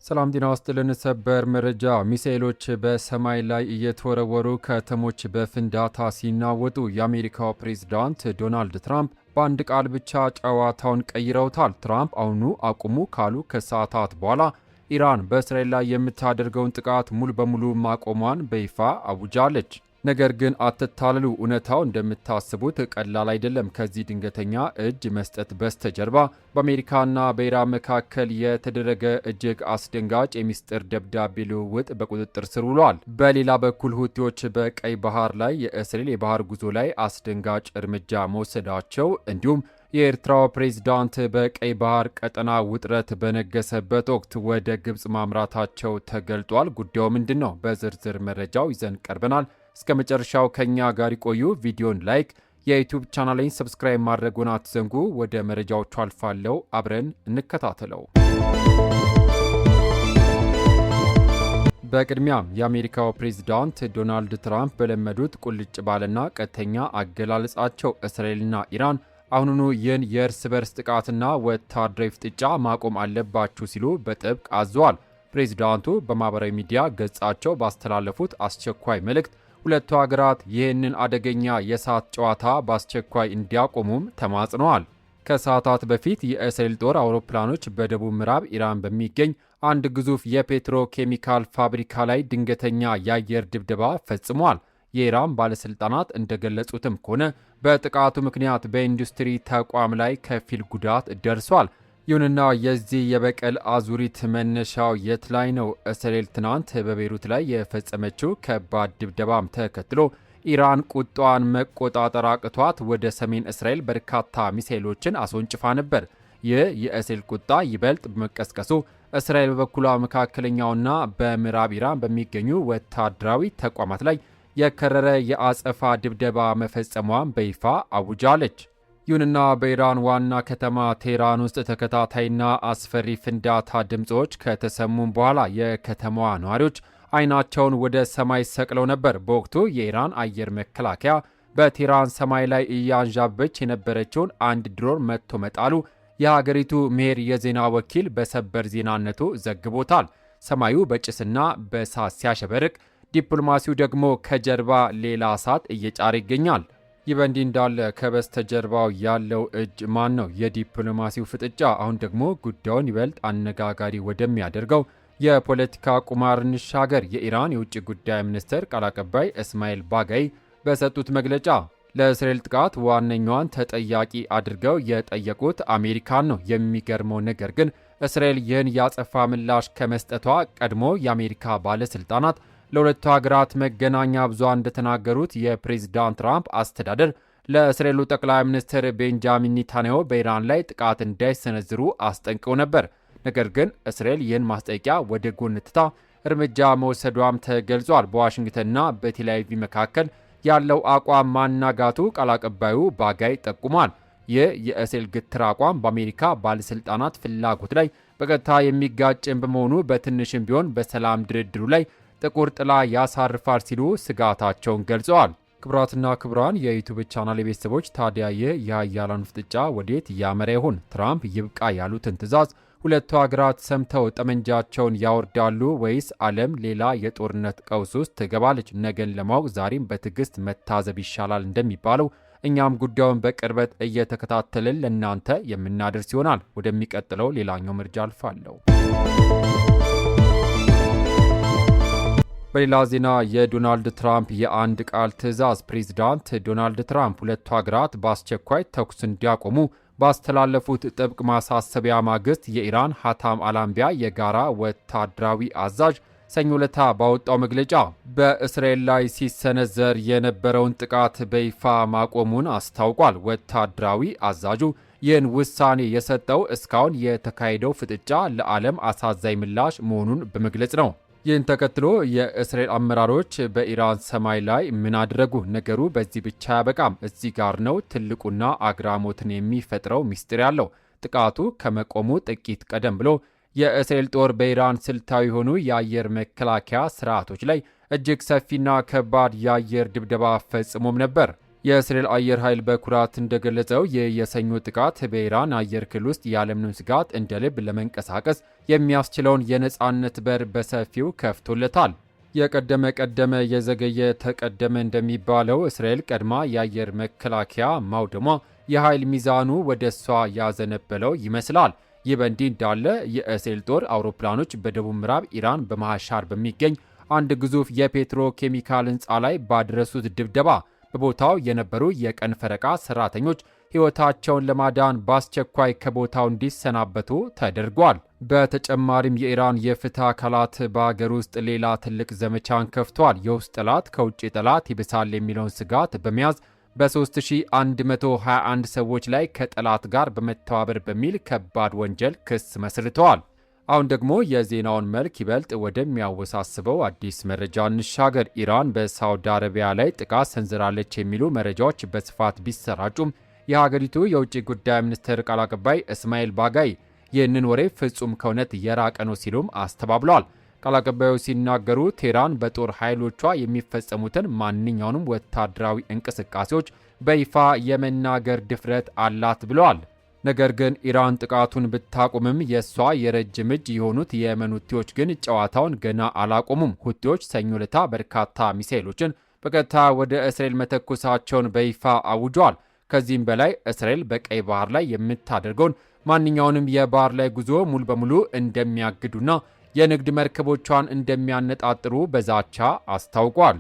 ሰላም ጤና ይስጥልን። ሰበር መረጃ። ሚሳኤሎች በሰማይ ላይ እየተወረወሩ ከተሞች በፍንዳታ ሲናወጡ የአሜሪካው ፕሬዝዳንት ዶናልድ ትራምፕ በአንድ ቃል ብቻ ጨዋታውን ቀይረውታል። ትራምፕ አሁኑ አቁሙ ካሉ ከሰዓታት በኋላ ኢራን በእስራኤል ላይ የምታደርገውን ጥቃት ሙሉ በሙሉ ማቆሟን በይፋ አውጃለች። ነገር ግን አትታለሉ፣ እውነታው እንደምታስቡት ቀላል አይደለም። ከዚህ ድንገተኛ እጅ መስጠት በስተጀርባ በአሜሪካና በኢራን መካከል የተደረገ እጅግ አስደንጋጭ የሚስጥር ደብዳቤ ልውውጥ በቁጥጥር ስር ውሏል። በሌላ በኩል ሁቲዎች በቀይ ባህር ላይ የእስራኤል የባህር ጉዞ ላይ አስደንጋጭ እርምጃ መውሰዳቸው እንዲሁም የኤርትራው ፕሬዝዳንት በቀይ ባህር ቀጠና ውጥረት በነገሰበት ወቅት ወደ ግብፅ ማምራታቸው ተገልጧል። ጉዳዩ ምንድን ነው? በዝርዝር መረጃው ይዘን ቀርበናል። እስከ መጨረሻው ከኛ ጋር ይቆዩ። ቪዲዮን ላይክ፣ የዩቲዩብ ቻናሌን ሰብስክራይብ ማድረጉን አትዘንጉ። ወደ መረጃዎቹ አልፋለሁ፣ አብረን እንከታተለው። በቅድሚያም የአሜሪካው ፕሬዝዳንት ዶናልድ ትራምፕ በለመዱት ቁልጭ ባለና ቀጥተኛ አገላለጻቸው እስራኤልና ኢራን አሁኑኑ ይህን የእርስ በርስ ጥቃትና ወታደራዊ ፍጥጫ ማቆም አለባችሁ ሲሉ በጥብቅ አዘዋል። ፕሬዝዳንቱ በማህበራዊ ሚዲያ ገጻቸው ባስተላለፉት አስቸኳይ መልእክት ሁለቱ ሀገራት ይህንን አደገኛ የእሳት ጨዋታ በአስቸኳይ እንዲያቆሙም ተማጽነዋል። ከሰዓታት በፊት የእስራኤል ጦር አውሮፕላኖች በደቡብ ምዕራብ ኢራን በሚገኝ አንድ ግዙፍ የፔትሮ ኬሚካል ፋብሪካ ላይ ድንገተኛ የአየር ድብደባ ፈጽሟል። የኢራን ባለሥልጣናት እንደገለጹትም ከሆነ በጥቃቱ ምክንያት በኢንዱስትሪ ተቋም ላይ ከፊል ጉዳት ደርሷል። ይሁንና የዚህ የበቀል አዙሪት መነሻው የት ላይ ነው? እስራኤል ትናንት በቤይሩት ላይ የፈጸመችው ከባድ ድብደባም ተከትሎ ኢራን ቁጣዋን መቆጣጠር አቅቷት ወደ ሰሜን እስራኤል በርካታ ሚሳኤሎችን አስወንጭፋ ነበር። ይህ የእስራኤል ቁጣ ይበልጥ በመቀስቀሱ እስራኤል በበኩሏ መካከለኛውና በምዕራብ ኢራን በሚገኙ ወታደራዊ ተቋማት ላይ የከረረ የአጸፋ ድብደባ መፈጸሟን በይፋ አውጃለች። ይሁንና በኢራን ዋና ከተማ ቴህራን ውስጥ ተከታታይና አስፈሪ ፍንዳታ ድምፆች ከተሰሙም በኋላ የከተማዋ ነዋሪዎች አይናቸውን ወደ ሰማይ ሰቅለው ነበር። በወቅቱ የኢራን አየር መከላከያ በቴህራን ሰማይ ላይ እያንዣበች የነበረችውን አንድ ድሮን መትቶ መጣሉ የሀገሪቱ ሜር የዜና ወኪል በሰበር ዜናነቱ ዘግቦታል። ሰማዩ በጭስና በእሳት ሲያሸበርቅ፣ ዲፕሎማሲው ደግሞ ከጀርባ ሌላ እሳት እየጫረ ይገኛል። ይህ በእንዲህ እንዳለ ከበስተጀርባው ያለው እጅ ማን ነው? የዲፕሎማሲው ፍጥጫ አሁን ደግሞ ጉዳዩን ይበልጥ አነጋጋሪ ወደሚያደርገው የፖለቲካ ቁማር እንሻገር። የኢራን የውጭ ጉዳይ ሚኒስትር ቃል አቀባይ እስማኤል ባጋይ በሰጡት መግለጫ ለእስራኤል ጥቃት ዋነኛዋን ተጠያቂ አድርገው የጠየቁት አሜሪካን ነው። የሚገርመው ነገር ግን እስራኤል ይህን ያጸፋ ምላሽ ከመስጠቷ ቀድሞ የአሜሪካ ባለሥልጣናት ለሁለቱ ሀገራት መገናኛ ብዙሃን እንደተናገሩት የፕሬዝዳንት ትራምፕ አስተዳደር ለእስራኤሉ ጠቅላይ ሚኒስትር ቤንጃሚን ኔታንያሁ በኢራን ላይ ጥቃት እንዳይሰነዝሩ አስጠንቅቀው ነበር። ነገር ግን እስራኤል ይህን ማስጠንቀቂያ ወደ ጎን ትታ እርምጃ መውሰዷም ተገልጿል። በዋሽንግተንና በቴል አቪቭ መካከል ያለው አቋም ማናጋቱ ቃል አቀባዩ ባጋይ ጠቁሟል። ይህ የእስራኤል ግትር አቋም በአሜሪካ ባለሥልጣናት ፍላጎት ላይ በቀጥታ የሚጋጭን በመሆኑ በትንሽም ቢሆን በሰላም ድርድሩ ላይ ጥቁር ጥላ ያሳርፋል ሲሉ ስጋታቸውን ገልጸዋል። ክቡራትና ክቡራን የዩቲዩብ ቻናል ቤተሰቦች፣ ታዲያ ይህ የሀያላኑ ፍጥጫ ወዴት እያመራ ይሆን? ትራምፕ ይብቃ ያሉትን ትዕዛዝ ሁለቱ ሀገራት ሰምተው ጠመንጃቸውን ያወርዳሉ ወይስ ዓለም ሌላ የጦርነት ቀውስ ውስጥ ትገባለች? ነገን ለማወቅ ዛሬም በትዕግስት መታዘብ ይሻላል እንደሚባለው እኛም ጉዳዩን በቅርበት እየተከታተልን ለእናንተ የምናደርስ ይሆናል። ወደሚቀጥለው ሌላኛው መረጃ አልፋለሁ። በሌላ ዜና የዶናልድ ትራምፕ የአንድ ቃል ትዕዛዝ። ፕሬዝዳንት ዶናልድ ትራምፕ ሁለቱ ሀገራት በአስቸኳይ ተኩስ እንዲያቆሙ ባስተላለፉት ጥብቅ ማሳሰቢያ ማግስት የኢራን ሀታም አላምቢያ የጋራ ወታደራዊ አዛዥ ሰኞ ዕለት ባወጣው መግለጫ በእስራኤል ላይ ሲሰነዘር የነበረውን ጥቃት በይፋ ማቆሙን አስታውቋል። ወታደራዊ አዛዡ ይህን ውሳኔ የሰጠው እስካሁን የተካሄደው ፍጥጫ ለዓለም አሳዛኝ ምላሽ መሆኑን በመግለጽ ነው። ይህን ተከትሎ የእስራኤል አመራሮች በኢራን ሰማይ ላይ ምን አድረጉ? ነገሩ በዚህ ብቻ አያበቃም። እዚህ ጋር ነው ትልቁና አግራሞትን የሚፈጥረው ሚስጥር ያለው። ጥቃቱ ከመቆሙ ጥቂት ቀደም ብሎ የእስራኤል ጦር በኢራን ስልታዊ የሆኑ የአየር መከላከያ ስርዓቶች ላይ እጅግ ሰፊና ከባድ የአየር ድብደባ ፈጽሞም ነበር። የእስራኤል አየር ኃይል በኩራት እንደገለጸው ይህ የሰኞ ጥቃት በኢራን አየር ክልል ውስጥ ያለምንም ስጋት እንደ ልብ ለመንቀሳቀስ የሚያስችለውን የነጻነት በር በሰፊው ከፍቶለታል። የቀደመ የዘገየ ተቀደመ እንደሚባለው እስራኤል ቀድማ የአየር መከላከያ ማውደሟ የኃይል ሚዛኑ ወደ እሷ ያዘነበለው ይመስላል። ይህ በእንዲህ እንዳለ የእስራኤል ጦር አውሮፕላኖች በደቡብ ምዕራብ ኢራን በማሻር በሚገኝ አንድ ግዙፍ የፔትሮ ኬሚካል ህንፃ ላይ ባደረሱት ድብደባ በቦታው የነበሩ የቀን ፈረቃ ሰራተኞች ሕይወታቸውን ለማዳን በአስቸኳይ ከቦታው እንዲሰናበቱ ተደርጓል። በተጨማሪም የኢራን የፍትህ አካላት በአገር ውስጥ ሌላ ትልቅ ዘመቻን ከፍቷል። የውስጥ ጠላት ከውጭ ጠላት ይብሳል የሚለውን ስጋት በመያዝ በ3121 ሰዎች ላይ ከጠላት ጋር በመተባበር በሚል ከባድ ወንጀል ክስ መስርተዋል። አሁን ደግሞ የዜናውን መልክ ይበልጥ ወደሚያወሳስበው አዲስ መረጃ እንሻገር። ኢራን በሳውዲ አረቢያ ላይ ጥቃት ሰንዝራለች የሚሉ መረጃዎች በስፋት ቢሰራጩም የሀገሪቱ የውጭ ጉዳይ ሚኒስትር ቃል አቀባይ እስማኤል ባጋይ ይህንን ወሬ ፍጹም ከእውነት የራቀ ነው ሲሉም አስተባብለዋል። ቃል አቀባዩ ሲናገሩ ቴህራን በጦር ኃይሎቿ የሚፈጸሙትን ማንኛውንም ወታደራዊ እንቅስቃሴዎች በይፋ የመናገር ድፍረት አላት ብለዋል። ነገር ግን ኢራን ጥቃቱን ብታቆምም የእሷ የረጅም እጅ የሆኑት የየመን ሁቲዎች ግን ጨዋታውን ገና አላቆሙም። ሁቲዎች ሰኞ ዕለት በርካታ ሚሳኤሎችን በቀጥታ ወደ እስራኤል መተኮሳቸውን በይፋ አውጇል። ከዚህም በላይ እስራኤል በቀይ ባህር ላይ የምታደርገውን ማንኛውንም የባህር ላይ ጉዞ ሙሉ በሙሉ እንደሚያግዱና የንግድ መርከቦቿን እንደሚያነጣጥሩ በዛቻ አስታውቋል።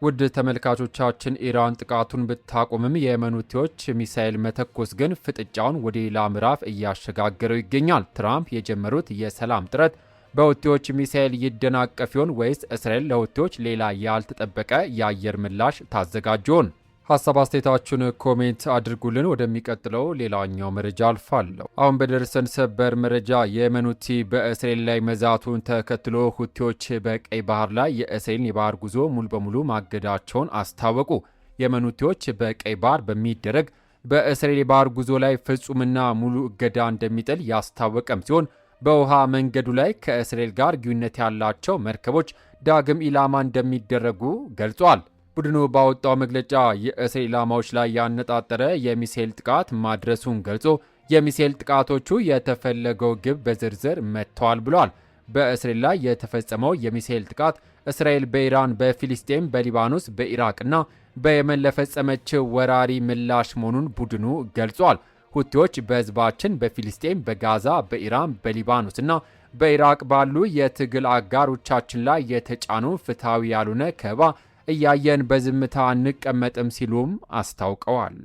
ውድ ተመልካቾቻችን ኢራን ጥቃቱን ብታቆምም የየመን ሁቲዎች ሚሳኤል መተኮስ ግን ፍጥጫውን ወደ ሌላ ምዕራፍ እያሸጋገረው ይገኛል። ትራምፕ የጀመሩት የሰላም ጥረት በሁቲዎች ሚሳኤል ይደናቀፍ ይሆን ወይስ እስራኤል ለሁቲዎች ሌላ ያልተጠበቀ የአየር ምላሽ ታዘጋጅ ይሆን? ሀሳብ አስተያየታችሁን ኮሜንት አድርጉልን። ወደሚቀጥለው ሌላኛው መረጃ አልፋለሁ። አሁን በደረሰን ሰበር መረጃ የየመን ሁቲ በእስራኤል ላይ መዛቱን ተከትሎ ሁቲዎች በቀይ ባህር ላይ የእስራኤልን የባህር ጉዞ ሙሉ በሙሉ ማገዳቸውን አስታወቁ። የየመን ሁቲዎች በቀይ ባህር በሚደረግ በእስራኤል የባህር ጉዞ ላይ ፍጹምና ሙሉ እገዳ እንደሚጥል ያስታወቀም ሲሆን በውሃ መንገዱ ላይ ከእስራኤል ጋር ግንኙነት ያላቸው መርከቦች ዳግም ኢላማ እንደሚደረጉ ገልጿል። ቡድኑ ባወጣው መግለጫ የእስራኤል ኢላማዎች ላይ ያነጣጠረ የሚሳኤል ጥቃት ማድረሱን ገልጾ የሚሳኤል ጥቃቶቹ የተፈለገው ግብ በዝርዝር መጥተዋል ብሏል። በእስራኤል ላይ የተፈጸመው የሚሳኤል ጥቃት እስራኤል በኢራን፣ በፊሊስጤም፣ በሊባኖስ፣ በኢራቅና በየመን ለፈጸመችው ወራሪ ምላሽ መሆኑን ቡድኑ ገልጿል። ሁቲዎች በህዝባችን በፊሊስጤም፣ በጋዛ፣ በኢራን፣ በሊባኖስና በኢራቅ ባሉ የትግል አጋሮቻችን ላይ የተጫኑ ፍትሐዊ ያልሆነ ከበባ እያየን በዝምታ አንቀመጥም ሲሉም አስታውቀዋል።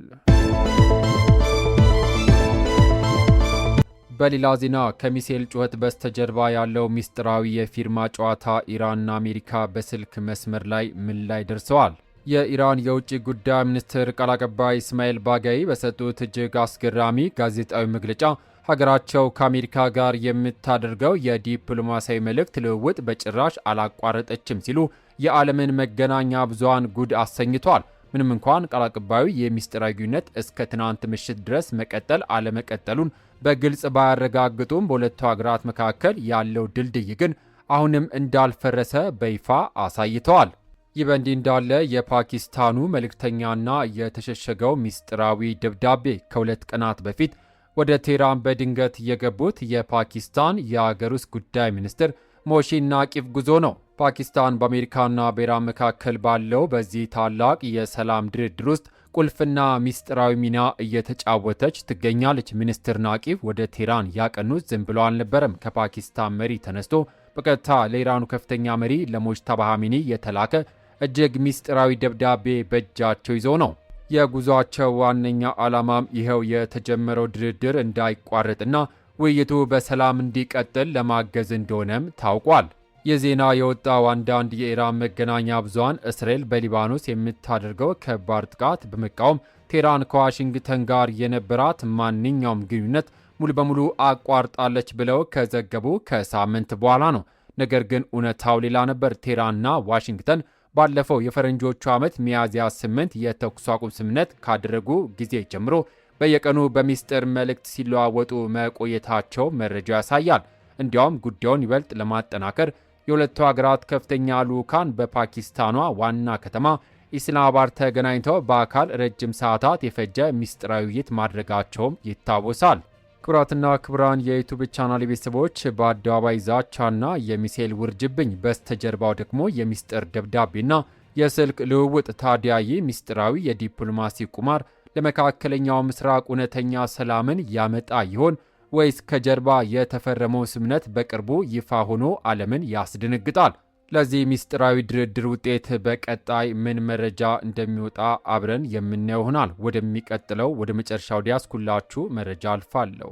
በሌላ ዜና ከሚሳኤል ጩኸት በስተጀርባ ያለው ሚስጥራዊ የፊርማ ጨዋታ ኢራንና አሜሪካ በስልክ መስመር ላይ ምን ላይ ደርሰዋል? የኢራን የውጭ ጉዳይ ሚኒስትር ቃል አቀባይ እስማኤል ባጋይ በሰጡት እጅግ አስገራሚ ጋዜጣዊ መግለጫ ሀገራቸው ከአሜሪካ ጋር የምታደርገው የዲፕሎማሲያዊ መልእክት ልውውጥ በጭራሽ አላቋረጠችም ሲሉ የዓለምን መገናኛ ብዙሃን ጉድ አሰኝቷል። ምንም እንኳን ቃል አቀባዩ የሚስጥራዊ ግንኙነት እስከ ትናንት ምሽት ድረስ መቀጠል አለመቀጠሉን በግልጽ ባያረጋግጡም በሁለቱ ሀገራት መካከል ያለው ድልድይ ግን አሁንም እንዳልፈረሰ በይፋ አሳይተዋል። ይህ በእንዲህ እንዳለ የፓኪስታኑ መልእክተኛና የተሸሸገው ሚስጥራዊ ደብዳቤ ከ2 ቀናት በፊት ወደ ቴህራን በድንገት የገቡት የፓኪስታን የአገር ውስጥ ጉዳይ ሚኒስትር ሞሺን ናቂፍ ጉዞ ነው። ፓኪስታን በአሜሪካና በኢራን መካከል ባለው በዚህ ታላቅ የሰላም ድርድር ውስጥ ቁልፍና ሚስጥራዊ ሚና እየተጫወተች ትገኛለች። ሚኒስትር ናቂፍ ወደ ቴህራን ያቀኑት ዝም ብሎ አልነበረም። ከፓኪስታን መሪ ተነስቶ በቀጥታ ለኢራኑ ከፍተኛ መሪ ለሞጅተባ ኻሜኒ የተላከ እጅግ ሚስጥራዊ ደብዳቤ በእጃቸው ይዘው ነው። የጉዟቸው ዋነኛ ዓላማም ይኸው የተጀመረው ድርድር እንዳይቋረጥና ውይይቱ በሰላም እንዲቀጥል ለማገዝ እንደሆነም ታውቋል። የዜና የወጣው አንዳንድ የኢራን መገናኛ ብዙሃን እስራኤል በሊባኖስ የምታደርገው ከባድ ጥቃት በመቃወም ቴህራን ከዋሽንግተን ጋር የነበራት ማንኛውም ግንኙነት ሙሉ በሙሉ አቋርጣለች ብለው ከዘገቡ ከሳምንት በኋላ ነው። ነገር ግን እውነታው ሌላ ነበር። ቴህራንና ዋሽንግተን ባለፈው የፈረንጆቹ ዓመት ሚያዝያ 8 የተኩስ አቁም ስምምነት ካደረጉ ጊዜ ጀምሮ በየቀኑ በሚስጥር መልእክት ሲለዋወጡ መቆየታቸው መረጃው ያሳያል። እንዲያውም ጉዳዩን ይበልጥ ለማጠናከር የሁለቱ ሀገራት ከፍተኛ ልዑካን በፓኪስታኗ ዋና ከተማ ኢስላማባድ ተገናኝተው በአካል ረጅም ሰዓታት የፈጀ ሚስጥራዊ ውይይት ማድረጋቸውም ይታወሳል። ክቡራትና ክቡራን የዩቱብ ቻናል ቤተሰቦች በአደባባይ ዛቻና የሚሳኤል ውርጅብኝ በስተጀርባው ደግሞ የሚስጥር ደብዳቤና የስልክ ልውውጥ። ታዲያ ይህ ሚስጥራዊ የዲፕሎማሲ ቁማር ለመካከለኛው ምስራቅ እውነተኛ ሰላምን ያመጣ ይሆን ወይስ ከጀርባ የተፈረመው ስምምነት በቅርቡ ይፋ ሆኖ ዓለምን ያስደነግጣል? ለዚህ ሚስጥራዊ ድርድር ውጤት በቀጣይ ምን መረጃ እንደሚወጣ አብረን የምናየው ይሆናል። ወደሚቀጥለው ወደ መጨረሻው ዲያስኩላችሁ መረጃ አልፋለሁ።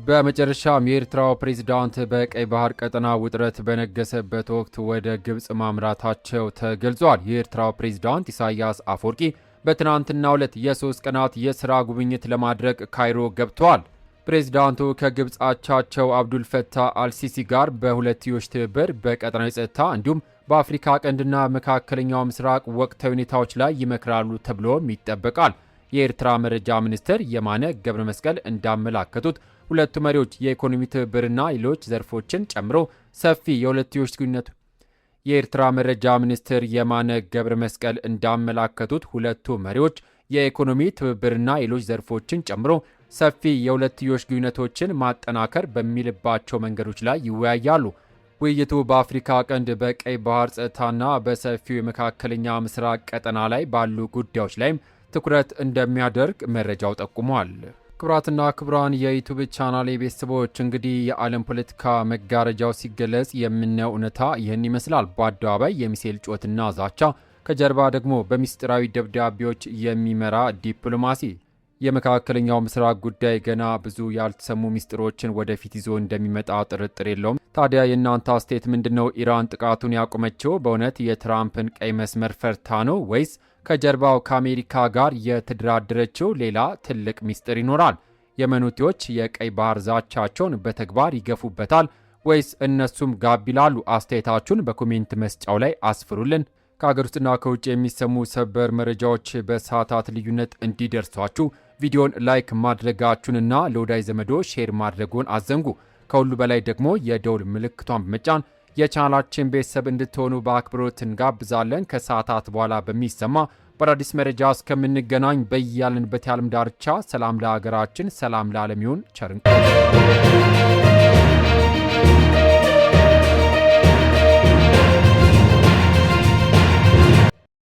በመጨረሻም የኤርትራው ፕሬዝዳንት በቀይ ባህር ቀጠና ውጥረት በነገሰበት ወቅት ወደ ግብፅ ማምራታቸው ተገልጿል። የኤርትራው ፕሬዝዳንት ኢሳያስ አፈወርቂ በትናንትናው ዕለት የ3 ቀናት የሥራ ጉብኝት ለማድረግ ካይሮ ገብተዋል። ፕሬዝዳንቱ ከግብፅ አቻቸው አብዱል ፈታህ አልሲሲ ጋር በሁለትዮሽ ትብብር፣ በቀጠናዊ ጸጥታ እንዲሁም በአፍሪካ ቀንድና መካከለኛው ምስራቅ ወቅታዊ ሁኔታዎች ላይ ይመክራሉ ተብሎም ይጠበቃል። የኤርትራ መረጃ ሚኒስትር የማነ ገብረ መስቀል እንዳመላከቱት ሁለቱ መሪዎች የኢኮኖሚ ትብብርና ሌሎች ዘርፎችን ጨምሮ ሰፊ የሁለትዮሽ ግንኙነት የኤርትራ መረጃ ሚኒስትር የማነ ገብረ መስቀል እንዳመላከቱት ሁለቱ መሪዎች የኢኮኖሚ ትብብርና ሌሎች ዘርፎችን ጨምሮ ሰፊ የሁለትዮሽ ግንኙነቶችን ማጠናከር በሚልባቸው መንገዶች ላይ ይወያያሉ። ውይይቱ በአፍሪካ ቀንድ፣ በቀይ ባህር ጸጥታና በሰፊው የመካከለኛ ምስራቅ ቀጠና ላይ ባሉ ጉዳዮች ላይም ትኩረት እንደሚያደርግ መረጃው ጠቁሟል። ክቡራትና ክቡራን የዩቱብ ቻናል ቤተሰቦች እንግዲህ የዓለም ፖለቲካ መጋረጃው ሲገለጽ የምናየው እውነታ ይህን ይመስላል። በአደባባይ የሚሳኤል ጩኸትና ዛቻ፣ ከጀርባ ደግሞ በሚስጥራዊ ደብዳቤዎች የሚመራ ዲፕሎማሲ። የመካከለኛው ምስራቅ ጉዳይ ገና ብዙ ያልተሰሙ ሚስጥሮችን ወደፊት ይዞ እንደሚመጣ ጥርጥር የለውም። ታዲያ የእናንተ አስተያየት ምንድነው? ኢራን ጥቃቱን ያቆመችው በእውነት የትራምፕን ቀይ መስመር ፈርታ ነው ወይስ ከጀርባው ከአሜሪካ ጋር የተደራደረችው ሌላ ትልቅ ሚስጥር ይኖራል? የመን ሁቲዎች የቀይ ባህር ዛቻቸውን በተግባር ይገፉበታል ወይስ እነሱም ጋብ ይላሉ? አስተያየታችሁን በኮሜንት መስጫው ላይ አስፍሩልን። ከሀገር ውስጥና ከውጭ የሚሰሙ ሰበር መረጃዎች በሰዓታት ልዩነት እንዲደርሷችሁ ቪዲዮን ላይክ ማድረጋችሁንና ለወዳጅ ዘመዶ ሼር ማድረጉን አዘንጉ። ከሁሉ በላይ ደግሞ የደውል ምልክቷን በመጫን የቻናላችን ቤተሰብ እንድትሆኑ በአክብሮት እንጋብዛለን። ከሰዓታት በኋላ በሚሰማ በአዳዲስ መረጃ እስከምንገናኝ በያለንበት የዓለም ዳርቻ ሰላም ለሀገራችን፣ ሰላም ለዓለም ይሁን። ቸር እንቆይ።